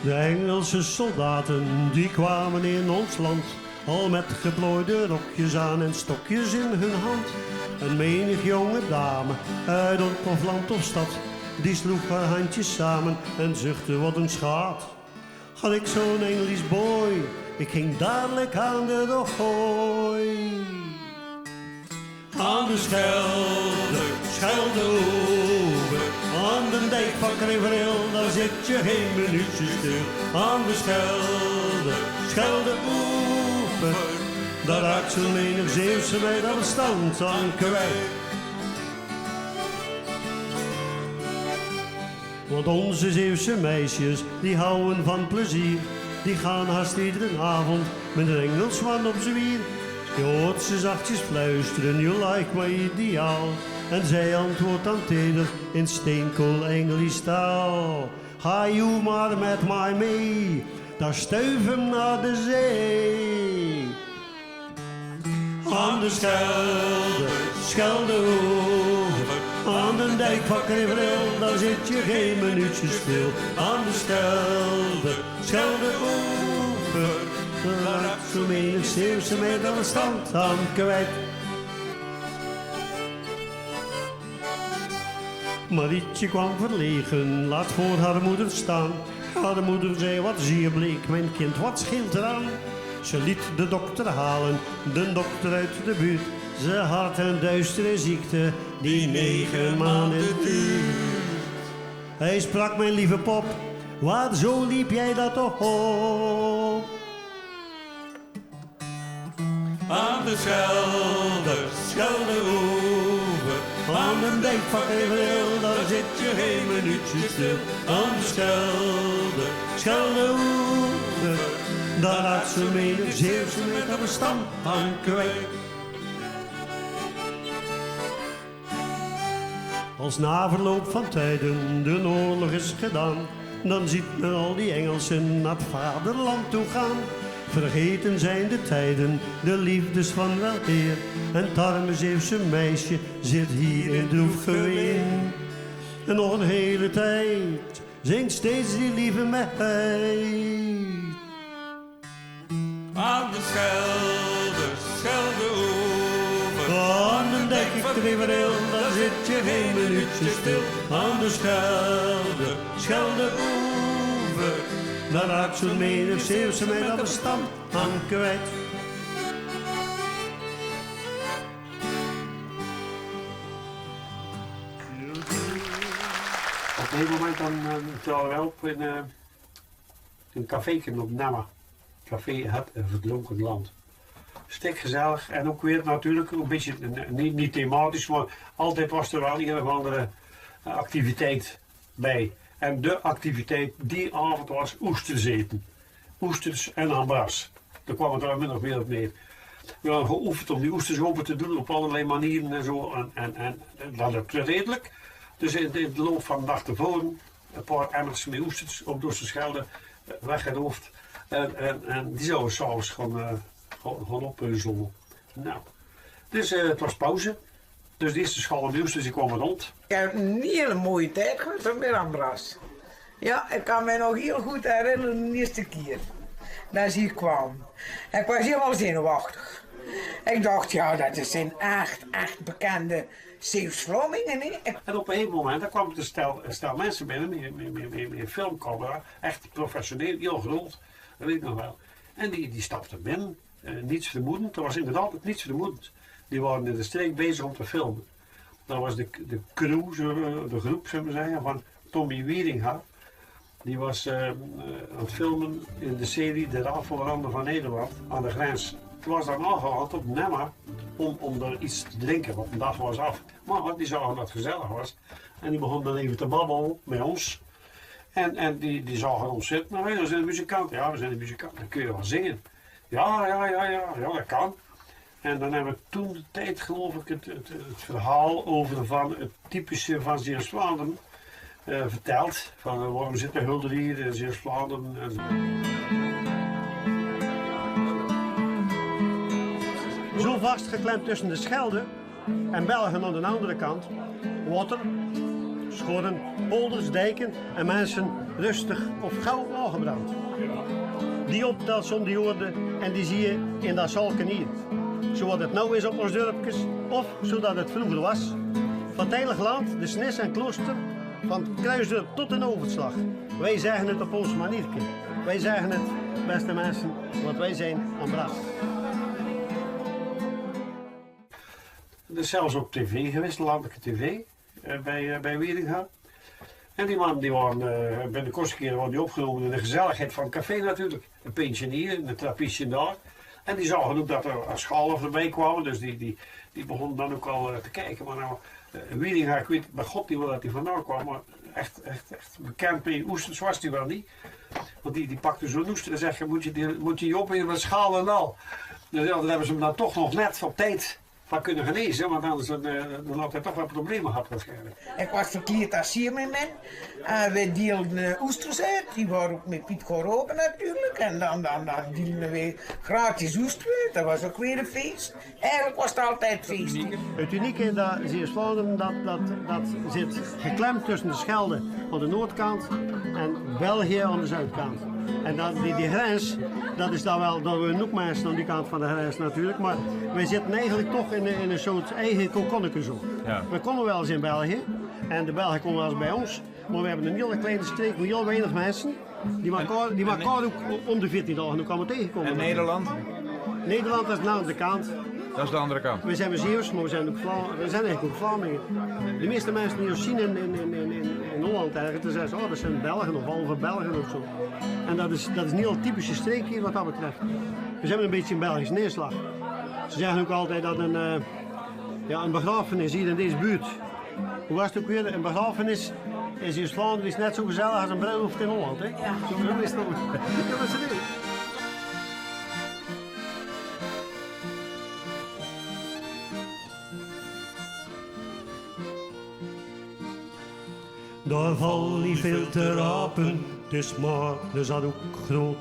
De Engelse soldaten die kwamen in ons land, al met geplooide rokjes aan en stokjes in hun hand. En menig jonge dame uit dorp of land of stad, die sloeg haar handjes samen en zuchtte wat een schaat. Had ik zo'n English boy, ik ging dadelijk aan de dooi. Aan de Schelde, Schelde over, aan de dijk van Kreveril, daar zit je geen minuutje stil. Aan de Schelde, Schelde over, daar raakt zo'n menig Zeeuwse meid aan de stand aan kwijt. Want onze Zeeuwse meisjes, die houden van plezier, die gaan haast iedere avond met een Engelsman op zwier. Je hoort ze zachtjes fluisteren, you like my ideaal. En zij antwoordt dan teder in steenkool Engels taal. Ga je maar met mij mee, daar stuiven naar de zee. Aan de Schelde, Schelde over, aan de dijk van Kreveril, daar zit je geen minuutje stil. Aan de Schelde, Schelde over, daar raakt zo menig Zeeuwse meid aan de stand aan kwijt. Marietje kwam verlegen, laat voor haar moeder staan. Haar moeder zei, wat zie je bleek, mijn kind, wat scheelt eraan? Ze liet de dokter halen, de dokter uit de buurt. Ze had een duistere ziekte, die 9 maanden duurt. Hij sprak, mijn lieve pop, wat zo liep jij dat toch op? Aan de Schelde, Schelde over, aan de dijk van Kreveril, daar zit je geen minuutje stil. Aan de Schelde, Schelde over, daar raakt ze menig Zeeuwse meid aan de stand aan kwijt. Als na verloop van tijden de oorlog is gedaan, dan ziet men al die Engelsen naar het vaderland toe gaan. Vergeten zijn de tijden, de liefdes van weleer. En het arme Zeeuwse meisje zit hier in droef geween. En nog een hele tijd zingt steeds die lieve meid. Aan de Schelde, Schelde over, aan de dijk van Kreveril, daar zit je geen minuutje stil. Aan de Schelde, Schelde over, daar raakt zo'n menig Zeeuwse meid aan de stand aan kwijt. Op een moment dan trouwen we op in een caféken op Nemma. Café Het Verdronken Land. Stik gezellig en ook weer natuurlijk een beetje, niet thematisch, maar altijd was er wel een of andere activiteit bij. En de activiteit die avond was oesters eten. Oesters en ambras. Daar kwam het er min of meer op neer. We hadden geoefend om die oesters open te doen op allerlei manieren en zo. En dat lukte redelijk. Dus in de loop van de dag tevoren een paar emmers met oesters op door de Schelde weggeroofd. En die zouden we s'avonds gewoon opzommen. Nou, dus het was pauze. Dus de eerste schalm oesters die kwamen rond. Ik heb een hele mooie tijd gehad met ambras. Ja, ik kan me nog heel goed herinneren de eerste keer dat ze hier kwam. Ik was helemaal zenuwachtig. Ik dacht, ja, dat zijn echt bekende Zeeuws-Vlamingen. En op een gegeven moment dan kwam er een stel mensen binnen met een filmcamera. Echt professioneel, heel groot. Dat weet ik nog wel. En die stapten binnen. Niets vermoedend. Dat was inderdaad niets vermoedend. Die waren in de streek bezig om te filmen. Dat was de crew, de groep, zullen we zeggen, van Tommy Wieringa. Die was aan het filmen in de serie De Rafelranden van Nederland aan de grens. Toen was daar aangehaald op Nemma om er iets te drinken, want de dag was af. Maar die zagen dat het gezellig was. En die begon dan even te babbelen met ons. En die zagen ons zitten. Nou, we zijn de muzikant. Ja, we zijn de muzikant. Dan kun je wel zingen. Ja, dat kan. En dan hebben we toen de tijd, geloof ik, het verhaal over van het typische van Zeeuws-Vlaanderen verteld. Van waarom zit de Hulder hier in Zeeuws-Vlaanderen. Zo vastgeklemd tussen de Schelde en België aan de andere kant, wat er schorren, polders, dijken en mensen rustig of gauw aangebrand. Die optelsom die hoorde en die zie je in dat zalken hier. Zoals het nou is op ons dorpjes of zodat het vroeger was. Van het heilige land, de Snes en Klooster, van het Kruisdorp tot een overslag. Wij zeggen het op onze maniertje. Wij zeggen het, beste mensen, want wij zijn Ambras. Er is zelfs op tv geweest, landelijke tv, bij Wieringa. En die man die waren, bij de kortste keer waren die opgenomen in de gezelligheid van het café natuurlijk. Een pintje hier, een trappietje daar. En die zagen ook dat er schalen erbij kwamen, dus die begonnen dan ook al te kijken. Maar nou, Wieringa, ik weet bij God niet waar dat hij vandaan kwam, maar echt bekend met oesters was die wel niet. Want die pakte zo'n oester en zeggen, moet je opnemen met schalen en al. Dus ja, dan hebben ze hem dan toch nog net op tijd van kunnen genezen, want anders dan had hij toch wel problemen gehad waarschijnlijk. Ik was verkeerd als hier met men. En we deelden oesters uit. Die waren ook met Piet Goropen natuurlijk. En dan deelden we gratis oesters uit. Dat was ook weer een feest. Eigenlijk was het altijd feest. Het unieke in dat Zeeuws-Vlaanderen, dat zit geklemd tussen de Schelde aan de noordkant en België aan de zuidkant. En die grens, dat is dan wel, dat we ook mensen aan die kant van de grens natuurlijk, maar wij zitten eigenlijk toch in een soort eigen kokonnetje zo. Ja. We komen wel eens in België en de Belgen komen wel eens bij ons, maar we hebben een hele kleine streek met heel weinig mensen die elkaar ook om de 14 dagen ook allemaal tegenkomen. En Nederland? Nederland is nou aan de kant. Dat is de andere kant. We zijn Zeeuws, maar we zijn eigenlijk ook Vlamingen. De meeste mensen die ons zien in Holland eigenlijk, dan zeggen ze, oh, dat zijn Belgen of halve Belgen of zo. En dat is een heel typische streek hier wat dat betreft. We hebben een beetje een Belgisch neerslag. Ze zeggen ook altijd dat een begrafenis hier in deze buurt, hoe was het ook weer, een begrafenis in Zeeuws-Vlaanderen is net zo gezellig als een bruiloft in Holland. Hè? Ja. Zo is het ook. Ja, maar serieus. Daar valt niet veel te rapen, dus maar de zat ook groot.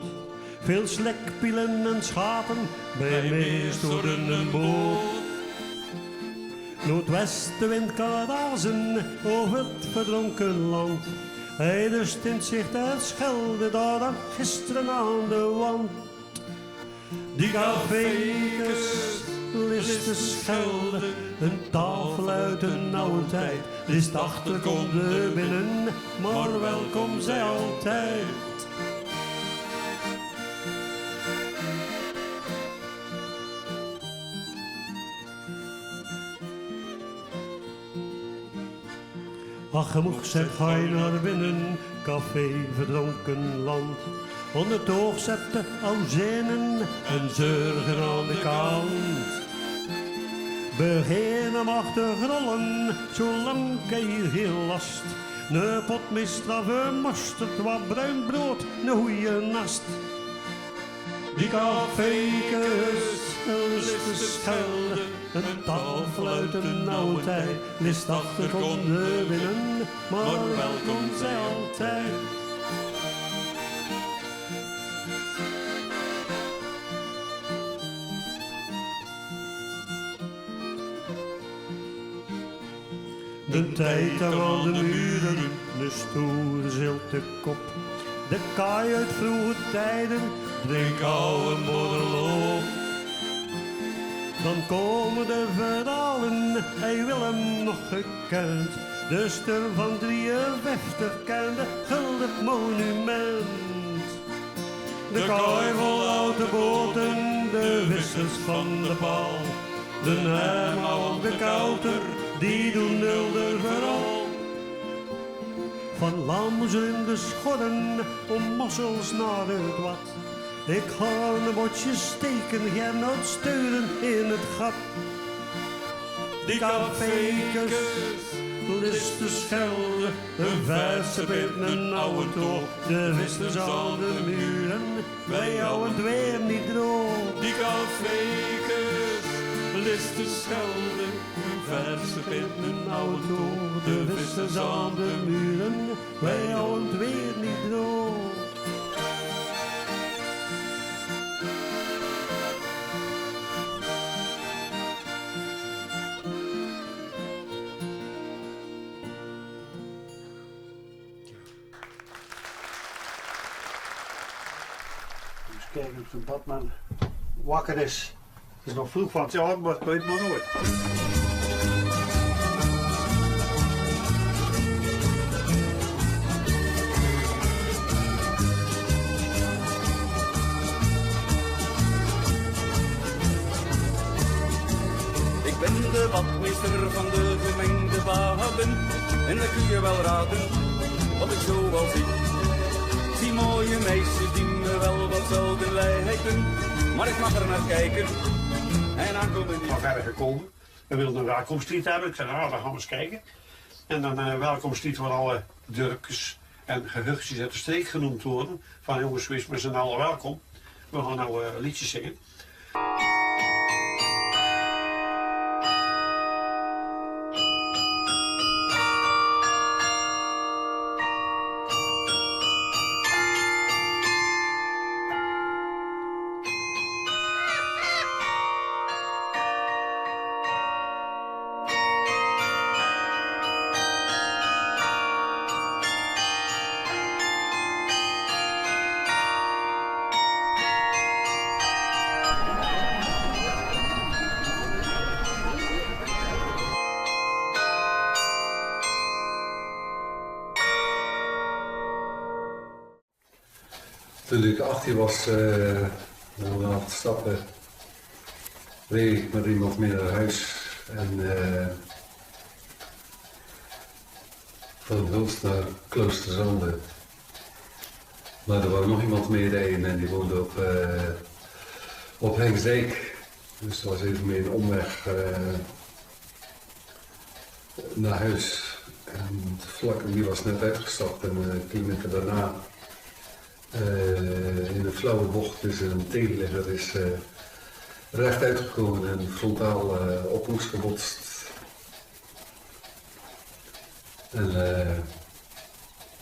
Veel slekpielen en schapen, bij meest door een boot. Noordwestenwind kan razen over het verdronken land. Hij dus tint zich ter Schelde, daar dan gisteren aan de wand. Die cafékes list de Schelde, een tafel uit een oude tijd. List achter komt er binnen, maar welkom zij altijd. Ach, gemoeg zegt hij naar binnen, café verdronken land. Onder het oog zetten zinnen en zorgen aan de kant. Begin hem achter grollen, zolang hij hier geen last. Ne pot met straffe mosterd, wat bruin brood, ne goeie nast. Die cafékes, list de Schelde, een tafel uit een oude tijd. List achter konden binnen, maar welkom zij altijd. De tijd aan de muren, de stoere zilte kop. De kaai uit vroege tijden, drink oude modderloop. Dan komen de verhalen, hij wil hem nog gekend. De sturm van 53 kende guldig monument. De kaai vol oude boten, de vissers van de paal. De Herman, de kouter, die doen nulder vooral. Van lamzen in de schorren, om mossels naar het wat. Ik ga een botje steken, geen uitsturen in het gat. Die cafékes, list de Schelde, een verse in een oude toog. De vissers aan de muren, wij houden het weer niet droog. Die cafékes, list de Schelde, een verse in een oude toog. De vissers aan de muren, wij houden het weer niet droog. Kijken of zijn badman wakker is. Het is nog vroeg van het jaar, maar ik weet maar nooit. Ik ben de badmeester van de gemengde baden en dan kun je wel raden wat ik zo al zie. Ik zie mooie meisjes die me wel wat zouden lijken, maar ik mag er naar kijken en aankomen niet. Van verder gekomen. We wilden een welkomstlied hebben. Ik zei, nou, dan gaan we eens kijken. En dan een welkomstlied waar alle durkjes en gehuchtjes uit de streek genoemd worden. Van jongens, wees met z'n allen welkom. We gaan nou liedjes zingen. Toen ik 18 was, na het stappen, reed ik met iemand mee naar huis. En van Hulst naar Kloosterzande. Maar er wou nog iemand meerijden en die woonde op Hengsdijk. Dus dat was even mee een omweg naar huis. En die was net uitgestapt en een kilometer daarna. In een flauwe bocht is een tegenligger is recht uitgekomen en frontaal op ons gebotst. En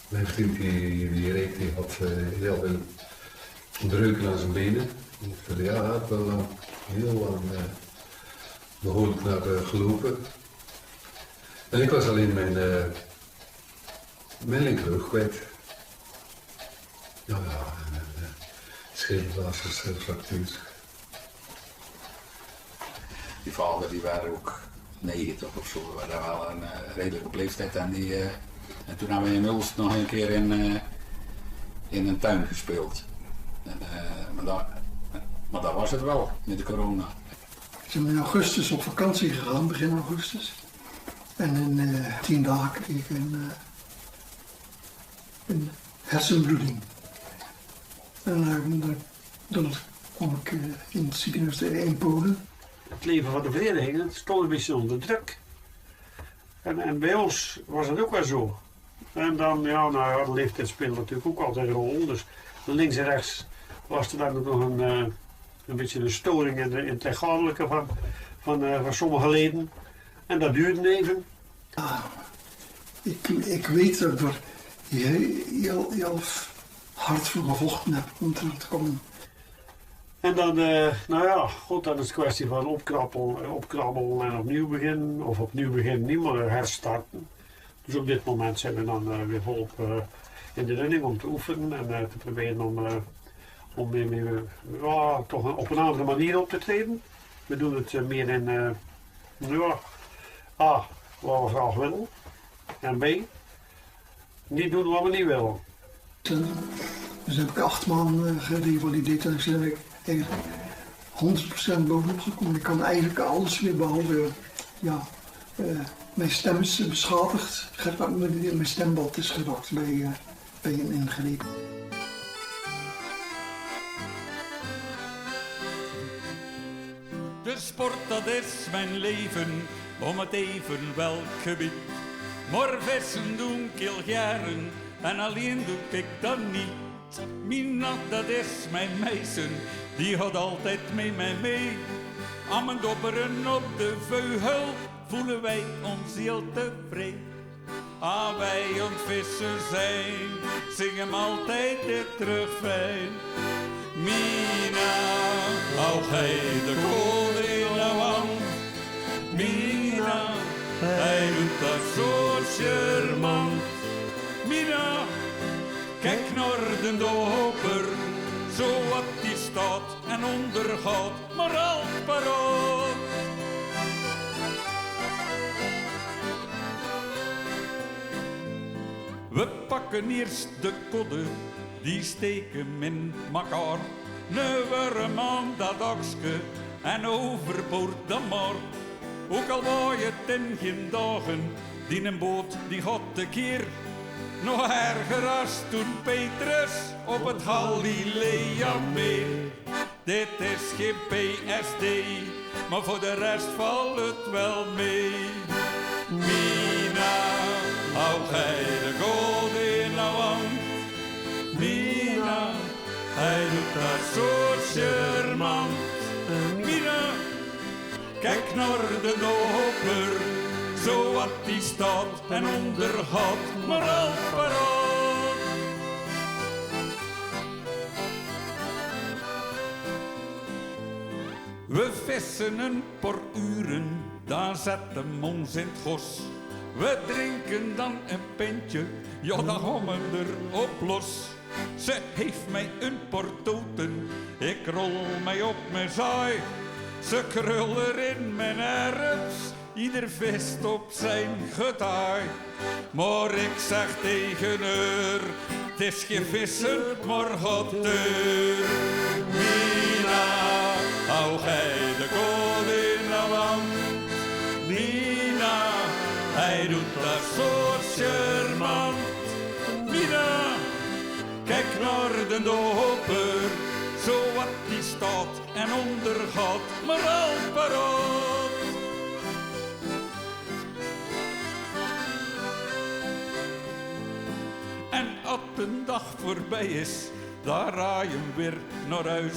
mijn vriend die reed, die had heel veel breuken aan zijn benen. Ja, hij had wel heel lang behoorlijk naar gelopen. En ik was alleen mijn linkerrug kwijt. Ja, schedelblaasfractuur. Die vader die waren ook 90 of zo, we waren wel een redelijke leeftijd en toen hebben we in Ulst nog een keer in een tuin gespeeld. En, maar dat was het wel, met de corona. We zijn in augustus op vakantie gegaan, begin augustus. En in 10 dagen kreeg ik een hersenbloeding. En dan kwam ik in het ziekenhuis in Polen. Het leven van de verenigingen stond een beetje onder druk. En bij ons was het ook wel zo. En dan, de leeftijd speelde natuurlijk ook altijd een rol. Dus links en rechts was er dan ook nog een beetje een storing in het lichamelijke van sommige leden. En dat duurde even. Ja, ik weet dat ik er heel hard voor gevochten heb om terug te komen. En dan, dan is het kwestie van opkrabbelen en opnieuw beginnen. Of opnieuw beginnen niet, maar herstarten. Dus op dit moment zijn we dan weer volop in de running om te oefenen en te proberen om weer toch op een andere manier op te treden. We doen het meer in A, wat we graag willen. En B, niet doen wat we niet willen. Dus heb ik 8 maanden gerevalideerd en ben ik eigenlijk 100% bovenop gekomen. Ik kan eigenlijk alles weer behalve, mijn stem is beschadigd. Mijn stemband is geraakt bij een ingreep. De sport dat is mijn leven, om het even welk gebied. Maar vissen doen ik heel jaren en alleen doe ik dat niet. Mina, dat is mijn meisje, die gaat altijd met mij mee. Aan mijn dobberen op de veugel voelen wij ons heel tevreden. Ah, wij aan het vissen zijn, zingen altijd het terugfijn. Mina, hou gij de kool in de wand. Mina, hij doet dat zo charmant. Mina, kijk naar de doper, zo wat die staat en ondergaat, maar al paraat. We pakken eerst de kodde, die steken in mekaar. Ne worm aan dat dakske en overboord dan maar. Ook al wou je het in geen dagen, die een boot die gaat te keer. Nog erger als toen Petrus op het Galileameer. Dit is geen PSD, maar voor de rest valt het wel mee. Mina, hou gij de god in de wand. Mina, hij doet dat zo charmant. Mina, kijk naar de loper, zo wat die staat en ondergaat, maar al paraat. We vissen een paar uren, dan zetten we ons in het gos. We drinken dan een pintje, ja dan gaan we erop los. Ze heeft mij een paar toten, ik rol mij op mijn zaai. Ze krullen in mijn erps, ieder vist op zijn getaai. Maar ik zeg tegen haar, het is geen vissen, maar goddeur. Mina, hou gij de kool in de wand. Mina, hij doet dat zo charmant. Mina, kijk naar de doper, zo wat die staat en ondergaat, maar al paraat. En als een dag voorbij is, dan raaien we weer naar huis.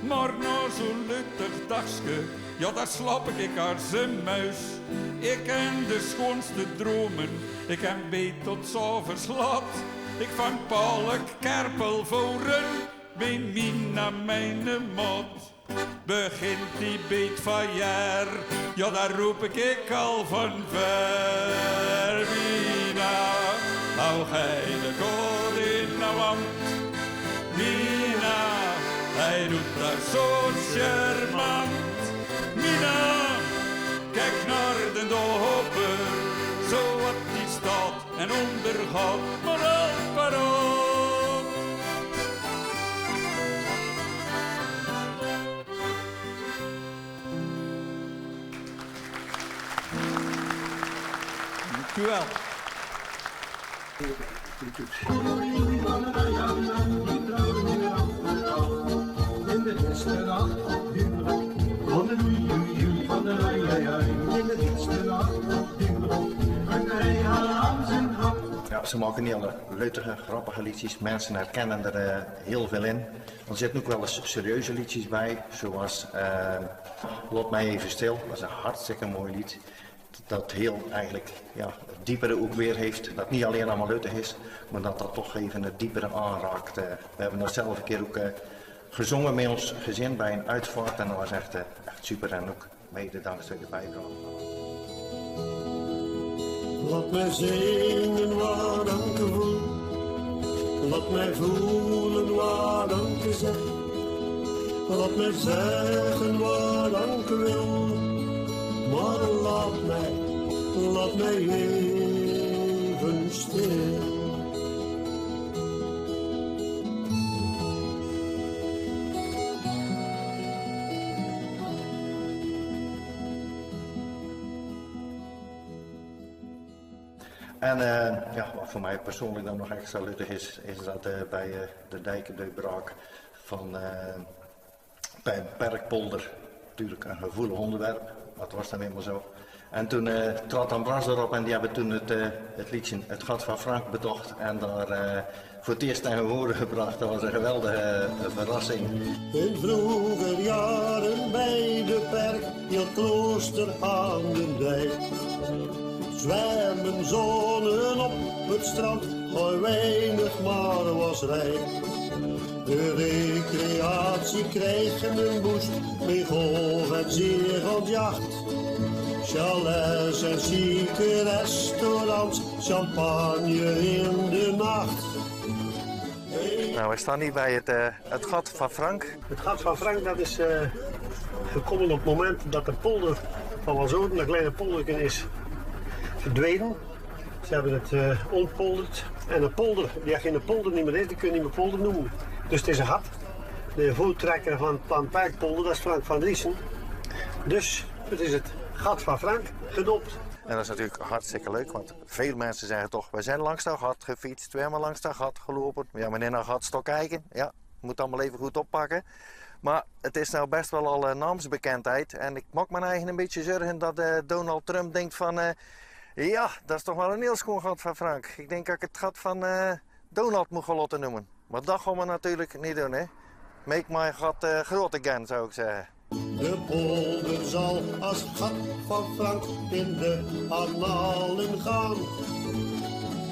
Maar na zo'n luttig dagske, ja daar slaap ik als een muis. Ik ken de schoonste dromen, ik heb beet tot 's avonds laat. Ik vang palk, kerpel, voren, bij Mina mijn maat. Begint die beet van jaar, ja daar roep ik al van ver. Mina, hou gij de god in de wand. Mina, hij doet dat zo charmant. Mina, kijk naar de doper, zo wat die staat en ondergaat, maar al paraat. Dank u wel. In de eerste nacht, van de juli van de rij, in de eerste nacht, een rij aan zijn grap. Ja, ze maken hele leutige, grappige liedjes. Mensen herkennen er heel veel in. Er zitten ook wel eens serieuze liedjes bij, zoals Laat mij even stil. Dat is een hartstikke mooi lied. Dat heel eigenlijk het diepere ook weer heeft. Dat niet alleen allemaal luttig is, maar dat dat toch even het diepere aanraakt. We hebben dat zelf een keer ook gezongen met ons gezin bij een uitvaart en dat was echt super en ook mede dankzij de bijdrage. Laat mij zingen waar danken voel, laat mij voelen waar danken zeg. Laat mij zeggen waar danken wil, maar laat mij even stil. En wat voor mij persoonlijk dan nog extra luttig is dat bij de dijkendeurbraak van bij Bergpolder, natuurlijk een gevoelig onderwerp, dat was dan helemaal zo. En toen trad Ambras erop en die hebben toen het liedje Het Gat van Frank bedocht en daar voor het eerst ten gehore gebracht. Dat was een geweldige verrassing. In vroeger jaren bij de perk, heel klooster aan de dijk. Zwemmen zonnen op het strand, maar weinig maar was rijk. De recreatie kreeg een boost, met golf en zeelandjacht. Chalets en chique restaurants, champagne in de nacht. Nou, we staan hier bij het gat van Frank. Het gat van Frank dat is gekomen op het moment dat de polder van Walzoden, een kleine polder, is verdwenen. Ze hebben het ontpolderd. En een polder, die geen polder niet meer is, die kun je niet meer polder noemen. Dus het is een gat. De voertrekker van het plan Parkpolder, dat is Frank van Driessen. Dus het is het gat van Frank gedoopt. En dat is natuurlijk hartstikke leuk, want veel mensen zeggen toch, we zijn langs dat gat gefietst, we hebben langs dat gat gelopen. Ja, meneer naar gat stok kijken, ja, moet allemaal even goed oppakken. Maar het is nou best wel al naamsbekendheid en ik maak me eigen een beetje zorgen dat Donald Trump denkt van, ja, dat is toch wel een heel schoon gat van Frank. Ik denk dat ik het gat van Donald moet gaan laten noemen. Maar dat gaan we natuurlijk niet doen, hè. Make my gat groot again, zou ik zeggen. De polder zal als het gat van Frank in de annalen gaan.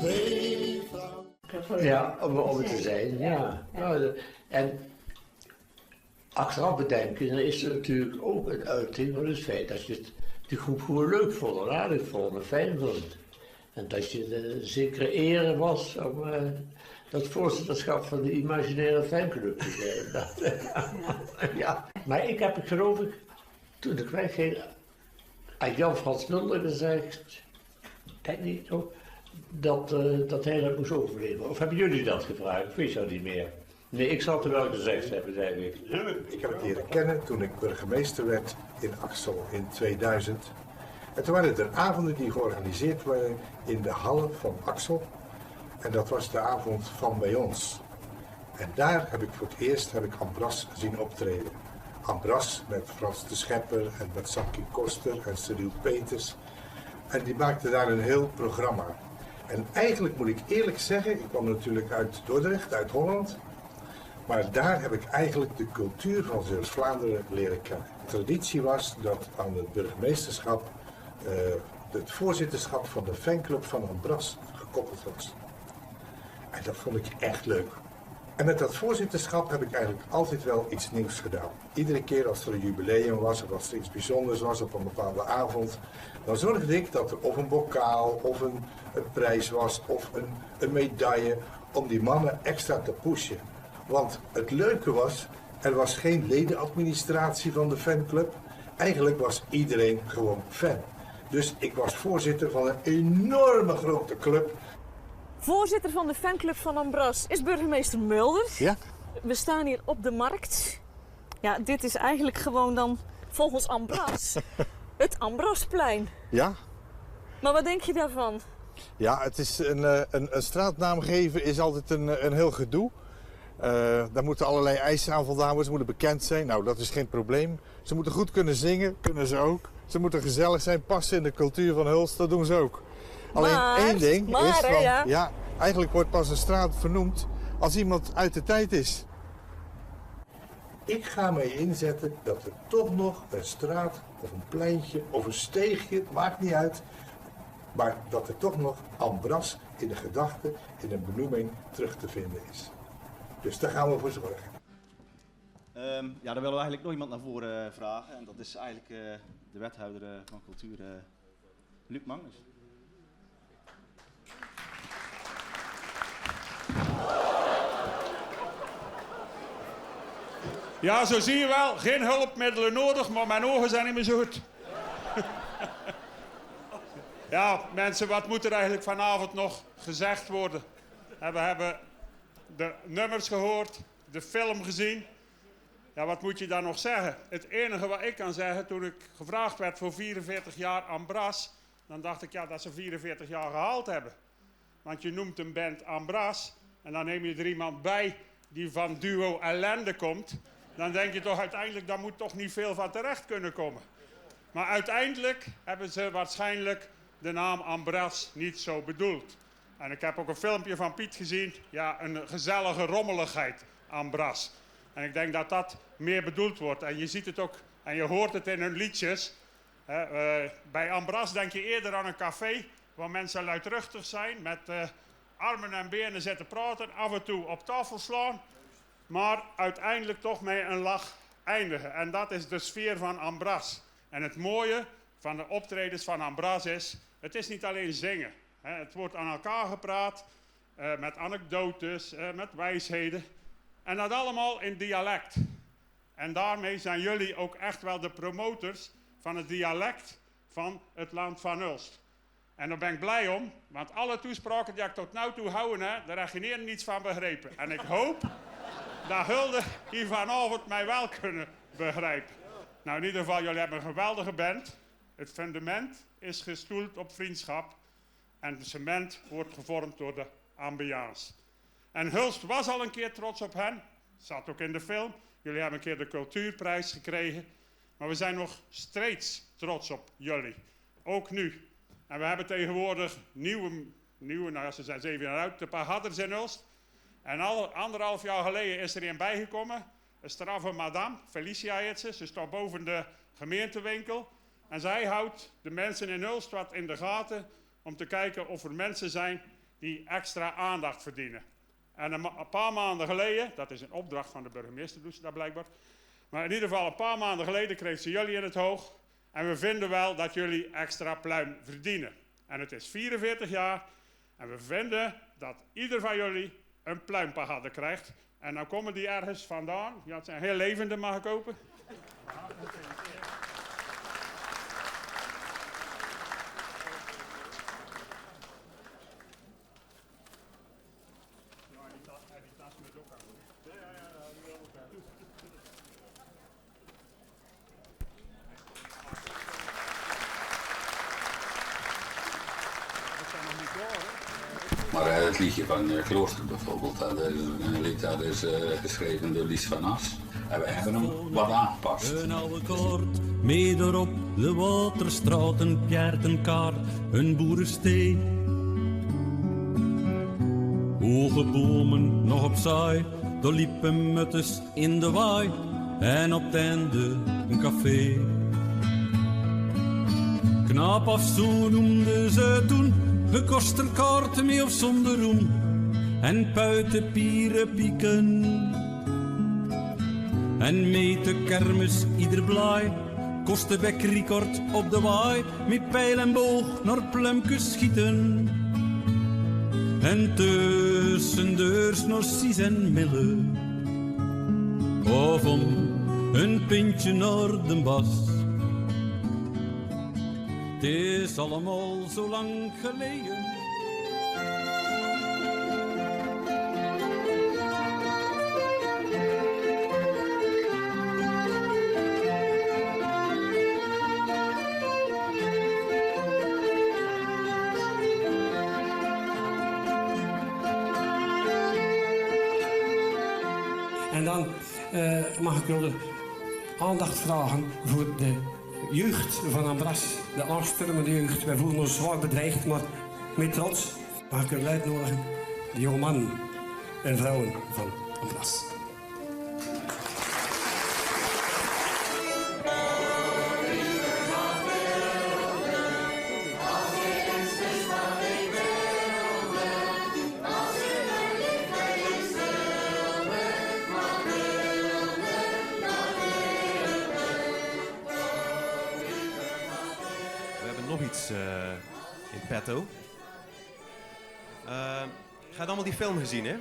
Hey Frank. Ja, om het te zijn, ja. En achteraf bedenken, dan is er natuurlijk ook een uiting van het feit dat je het die groep gewoon leuk vond, aardig vond en fijn vond. En dat je een zekere eer was om dat voorzitterschap van de imaginaire fanclub te zijn. Ja. Maar ik heb, geloof ik, toen ik wegging, aan Jan Frans Mulder gezegd, denk niet toch, dat hij dat moest overleven. Of hebben jullie dat gevraagd? Of weet je dat niet meer? Nee, ik zal het er wel gezegd hebben, denk ik. Ik heb het leren kennen toen ik burgemeester werd in Axel in 2000. En toen waren er avonden die georganiseerd werden in de hallen van Axel. En dat was de avond van bij ons. En daar heb ik voor het eerst Ambras zien optreden. Ambras met Frans de Schepper en met Saki Koster en Cyril Peters. En die maakten daar een heel programma. En eigenlijk moet ik eerlijk zeggen, ik kwam natuurlijk uit Dordrecht, uit Holland. Maar daar heb ik eigenlijk de cultuur van Zeeuws-Vlaanderen leren kennen. De traditie was dat aan het burgemeesterschap het voorzitterschap van de fanclub van Ambras gekoppeld was. En dat vond ik echt leuk. En met dat voorzitterschap heb ik eigenlijk altijd wel iets nieuws gedaan. Iedere keer als er een jubileum was of als er iets bijzonders was op een bepaalde avond, dan zorgde ik dat er of een bokaal of een prijs was of een medaille om die mannen extra te pushen. Want het leuke was, er was geen ledenadministratie van de fanclub. Eigenlijk was iedereen gewoon fan. Dus ik was voorzitter van een enorme grote club. Voorzitter van de fanclub van Ambras is burgemeester Mulder. Ja. We staan hier op de markt. Ja, dit is eigenlijk gewoon dan volgens Ambras het Ambrasplein. Ja. Maar wat denk je daarvan? Ja, het is een straatnaam geven is altijd een heel gedoe. Daar moeten allerlei eisen aan voldaan worden. Ze moeten bekend zijn. Nou, dat is geen probleem. Ze moeten goed kunnen zingen. Kunnen ze ook. Ze moeten gezellig zijn. Passen in de cultuur van Hulst. Dat doen ze ook. Alleen één ding is van, ja, eigenlijk wordt pas een straat vernoemd als iemand uit de tijd is. Ik ga mij inzetten dat er toch nog een straat of een pleintje of een steegje, het maakt niet uit, maar dat er toch nog Ambras in de gedachte, in een benoeming terug te vinden is. Dus daar gaan we voor zorgen. Ja, daar willen we eigenlijk nog iemand naar voren vragen en dat is eigenlijk de wethouder van cultuur, Luc Magnus. Ja, zo zie je wel. Geen hulpmiddelen nodig, maar mijn ogen zijn niet meer zo goed. Ja, mensen, wat moet er eigenlijk vanavond nog gezegd worden? We hebben de nummers gehoord, de film gezien. Ja, wat moet je dan nog zeggen? Het enige wat ik kan zeggen, toen ik gevraagd werd voor 44 jaar Ambras, dan dacht ik, ja, dat ze 44 jaar gehaald hebben. Want je noemt een band Ambras en dan neem je er iemand bij die van duo Ellende komt. Dan denk je toch uiteindelijk, daar moet toch niet veel van terecht kunnen komen. Maar uiteindelijk hebben ze waarschijnlijk de naam Ambras niet zo bedoeld. En ik heb ook een filmpje van Piet gezien. Ja, een gezellige rommeligheid, Ambras. En ik denk dat dat meer bedoeld wordt. En je ziet het ook, en je hoort het in hun liedjes. Bij Ambras denk je eerder aan een café waar mensen luidruchtig zijn, met armen en benen zitten praten, af en toe op tafel slaan, maar uiteindelijk toch met een lach eindigen. En dat is de sfeer van Ambras. En het mooie van de optredens van Ambras is, het is niet alleen zingen. Het wordt aan elkaar gepraat. met anekdotes, met wijsheden. En dat allemaal in dialect. En daarmee zijn jullie ook echt wel de promotors van het dialect van het land van Hulst. En daar ben ik blij om, want alle toespraken die ik tot nu toe houden, daar heb je niets van begrepen. En ik hoop dat Hulde hier vanavond mij wel kunnen begrijpen. Nou, in ieder geval, jullie hebben een geweldige band. Het fundament is gestoeld op vriendschap. En het cement wordt gevormd door de ambiance. En Hulst was al een keer trots op hen. Zat ook in de film. Jullie hebben een keer de cultuurprijs gekregen. Maar we zijn nog steeds trots op jullie. Ook nu. En we hebben tegenwoordig nieuwe nou ja, ze zijn 7 jaar oud, de Pahadders in Hulst. En al 1,5 jaar geleden is er een bijgekomen. Een straffe madame, Felicia heet ze. Ze staat boven de gemeentewinkel. En zij houdt de mensen in Hulst wat in de gaten om te kijken of er mensen zijn die extra aandacht verdienen. En een paar maanden geleden, dat is een opdracht van de burgemeester, doet ze dat blijkbaar. Maar in ieder geval een paar maanden geleden kreeg ze jullie in het oog. En we vinden wel dat jullie extra pluim verdienen. En het is 44 jaar. En we vinden dat ieder van jullie een pluimpagade krijgt. En dan komen die ergens vandaan. Ja, het zijn heel levende, mag ik hopen. Maar het liedje van Klooster bijvoorbeeld, dat is een lied dat is geschreven door Lies van As. En we hebben hem wat aangepast. Een oude koord, mee erop de Waterstraat, een Pjertenkaart, een boerenstee. Hoge bomen nog opzij, daar liepen muttes in de waai. En op het einde een café. Knaap af, zo noemden ze toen. Gekost een kaart mee of zonder roem. En puiten pieren pieken. En mee te kermis ieder blaai. Kost de bekriekord op de waai. Met pijl en boog naar plumkes schieten. En tussendeurs nog Cies en Mille. Of om een pintje naar de bas. Het is allemaal zo lang geleden. En dan mag ik jullie aandacht vragen voor de jeugd van Ambras, de aanstormende jeugd. Wij voelen ons zwaar bedreigd, maar met trots mag ik u uitnodigen, de jonge mannen en vrouwen van Ambras. In petto. Je hebt allemaal die film gezien, hè?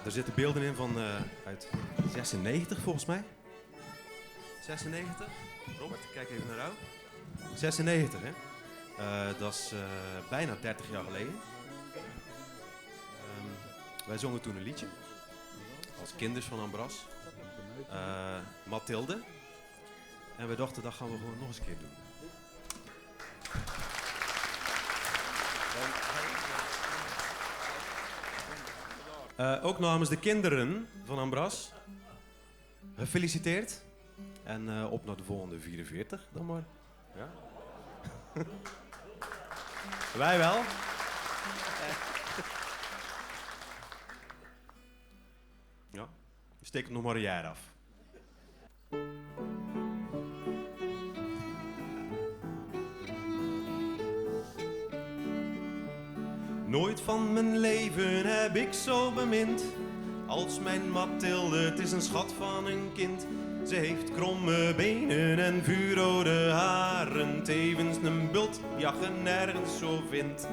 Er zitten beelden in van uit 96 volgens mij. 96? Robert, kijk even naar jou. 96, hè? Dat is bijna 30 jaar geleden. Wij zongen toen een liedje. Als kinders van Ambras. Mathilde. En we dachten, dat gaan we gewoon nog eens een keer doen. Ook namens de kinderen van Ambras. Gefeliciteerd. En op naar de volgende 44 dan maar. Ja. Wij wel. Ja. We steken nog maar een jaar af. Nooit van mijn leven heb ik zo bemind. als mijn Mathilde. Het is een schat van een kind. Ze heeft kromme benen en vuurrode haren. Tevens een bult, ja, je nergens zo vindt.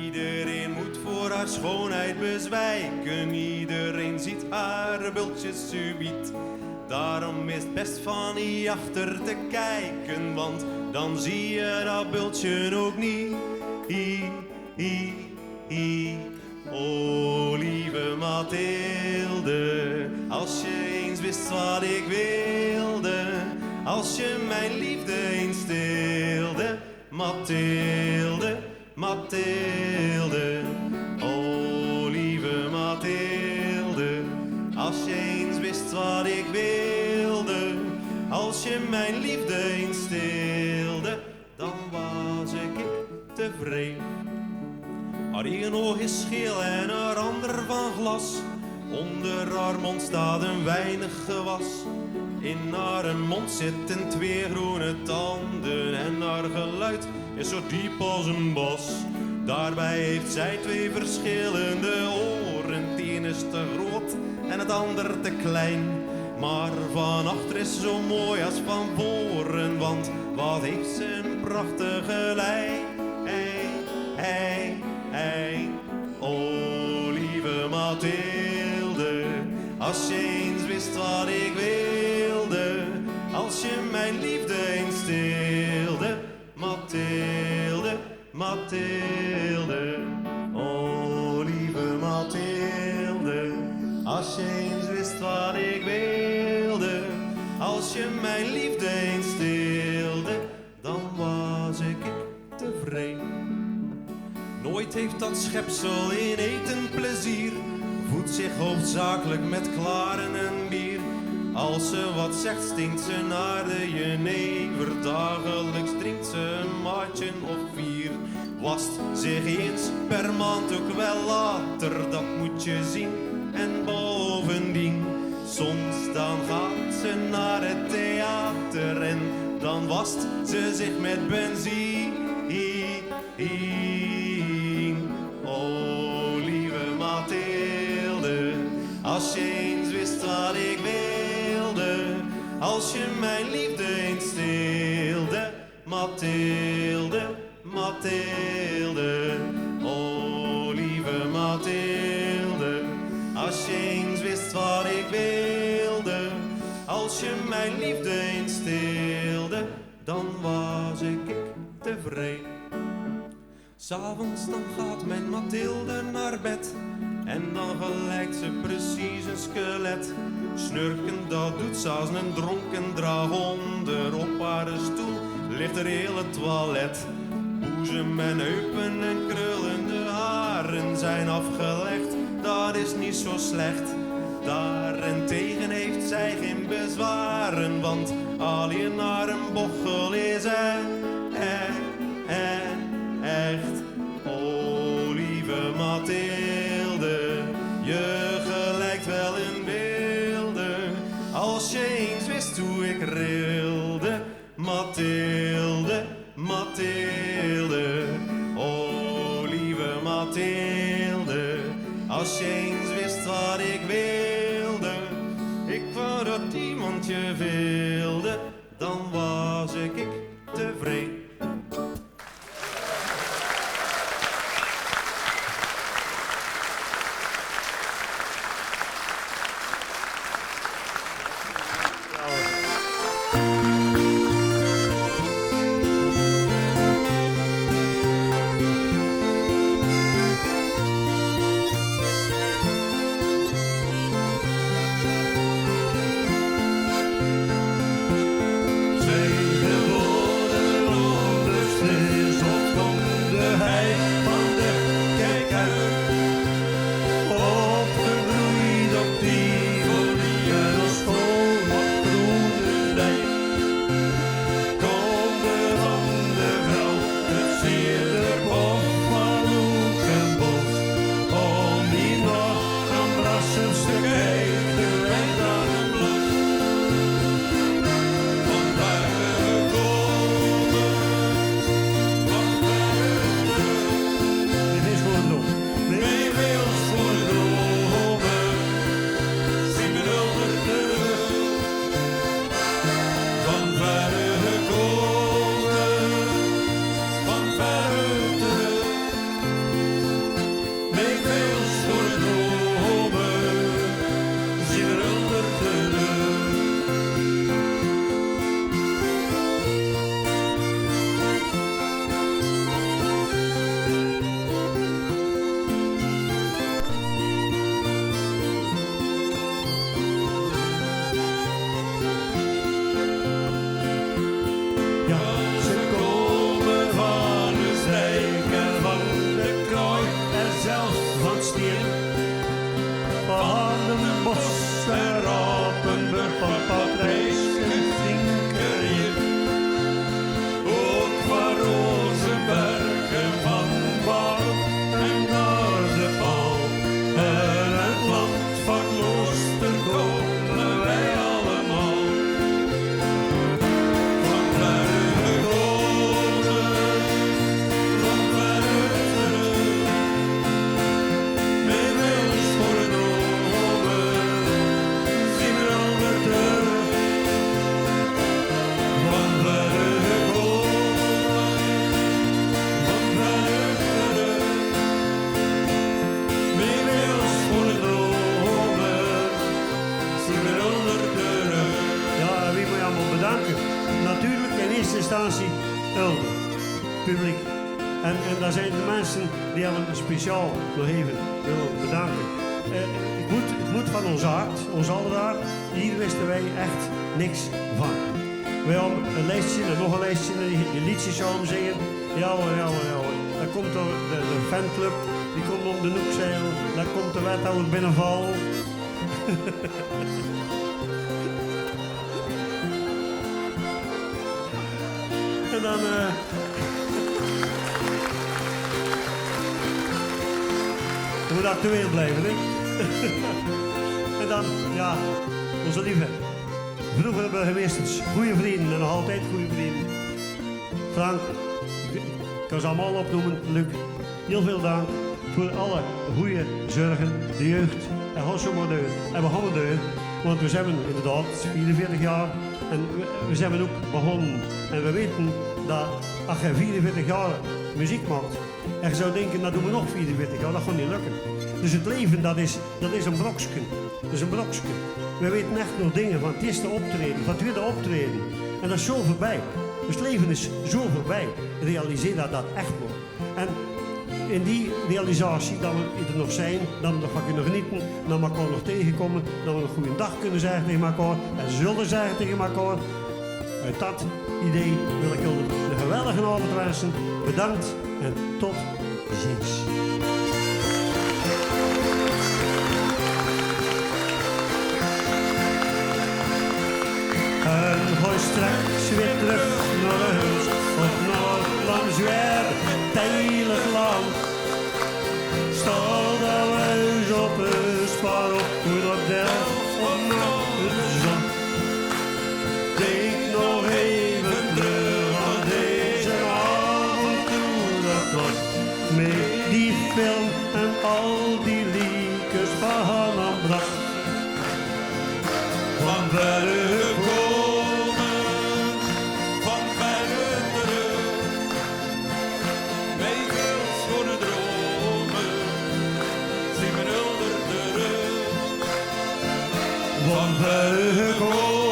Iedereen moet voor haar schoonheid bezwijken. Iedereen ziet haar bultjes subiet. Daarom is het best van niet achter te kijken, want dan zie je dat bultje ook niet. O lieve Mathilde, als je eens wist wat ik wilde, als je mijn liefde eens stilde. Mathilde, Mathilde, o lieve Mathilde, als je eens wist wat ik wilde, als je mijn liefde eens stilde, dan was ik tevreden. Haar een oog is geel en haar ander van glas. Onder haar mond staat een weinig gewas. In haar mond zitten 2 groene tanden. En haar geluid is zo diep als een bos. Daarbij heeft zij 2 verschillende oren. Het een is te groot en het ander te klein. Maar van achter is zo mooi als van voren. Want wat heeft ze een prachtige lijn. O lieve Mathilde, als je eens wist wat ik wilde, als je mijn liefde eens stilde. Mathilde, Mathilde, o lieve Mathilde, als je eens wist wat ik wilde, als je mijn liefde eens stilde, dan was ik tevreden. Nooit heeft dat schepsel in eten plezier, voedt zich hoofdzakelijk met klaren en bier. Als ze wat zegt, stinkt ze naar de jenever. Dagelijks drinkt ze een maatje of 4. Wast zich eens per maand ook wel later, dat moet je zien. En bovendien, soms dan gaat ze naar het theater en dan wast ze zich met benzine. O lieve Mathilde, als je eens wist wat ik wilde, als je mijn liefde eens stilde. Mathilde, Mathilde, o lieve Mathilde, als je eens wist wat ik wilde, als je mijn liefde eens stilde, dan was ik tevreden. 'S Avonds dan gaat mijn Mathilde naar bed en dan gelijkt ze precies een skelet. Snurken dat doet ze als een dronken dragonder. Op haar stoel ligt er heel het toilet. Boezem en heupen en krullende haren zijn afgelegd, dat is niet zo slecht. Daarentegen heeft zij geen bezwaren, want alleen naar een bochel is echt. O lieve Mathilde, je gelijkt wel een wilde, als je eens wist hoe ik rilde. Mathilde, Mathilde, o lieve Mathilde, als je eens wist wat ik wilde, ik wou dat iemand je wilde, dan was ik tevreden. Zijn de woorden instantie Ulder, publiek. En daar zijn de mensen die hebben speciaal nog even willen bedanken. Het moet van ons hart, ons aller hart. Hier wisten wij echt niks van. Wij hebben een lijstje en nog een lijstje en die liedjes samen zingen. Ja hoor. Dan komt er de fanclub, die komt om de noek zeilen. Dan komt de wethouder binnenvallen. En dan... Je moet actueel blijven, hè? En dan, ja, onze lieve vroegere burgemeesters, goede vrienden en nog altijd goede vrienden. Frank, ik kan ze allemaal opnoemen, Luc, heel veel dank voor alle goede zorgen, de jeugd. En gaan zo maar deur. En we gaan deur, want we zijn inderdaad 44 jaar en we zijn ook begonnen. En we weten dat als je 44 jaar muziek maakt, en je zou denken, dat doen we nog 44 jaar, dat gaat niet lukken. Dus het leven, dat is een broksken. Dat is een broksken. We weten echt nog dingen van het eerste optreden, van het tweede optreden. En dat is zo voorbij. Dus het leven is zo voorbij. Realiseer dat echt nog. En in die realisatie, dat we er nog zijn, dat we ervan kunnen genieten, dat we elkaar nog tegenkomen, dat we een goede dag kunnen zeggen tegen elkaar en zullen zeggen tegen elkaar. Uit dat idee wil ik jullie een geweldige avond wensen. Bedankt en tot ziens. En gooi straks weer terug naar huis, of naar langs weer teilig land. Stel dat we huis op huis, maar op goed op Delft, of naar het zon. Denk nog even terug aan deze avond toen dat was. Met die film en al die liedjes van Hanna Bracht. Van verre gekomen, van verre terug. Wij veel schone dromen, zien mijn Ulder terug. Van verre gekomen.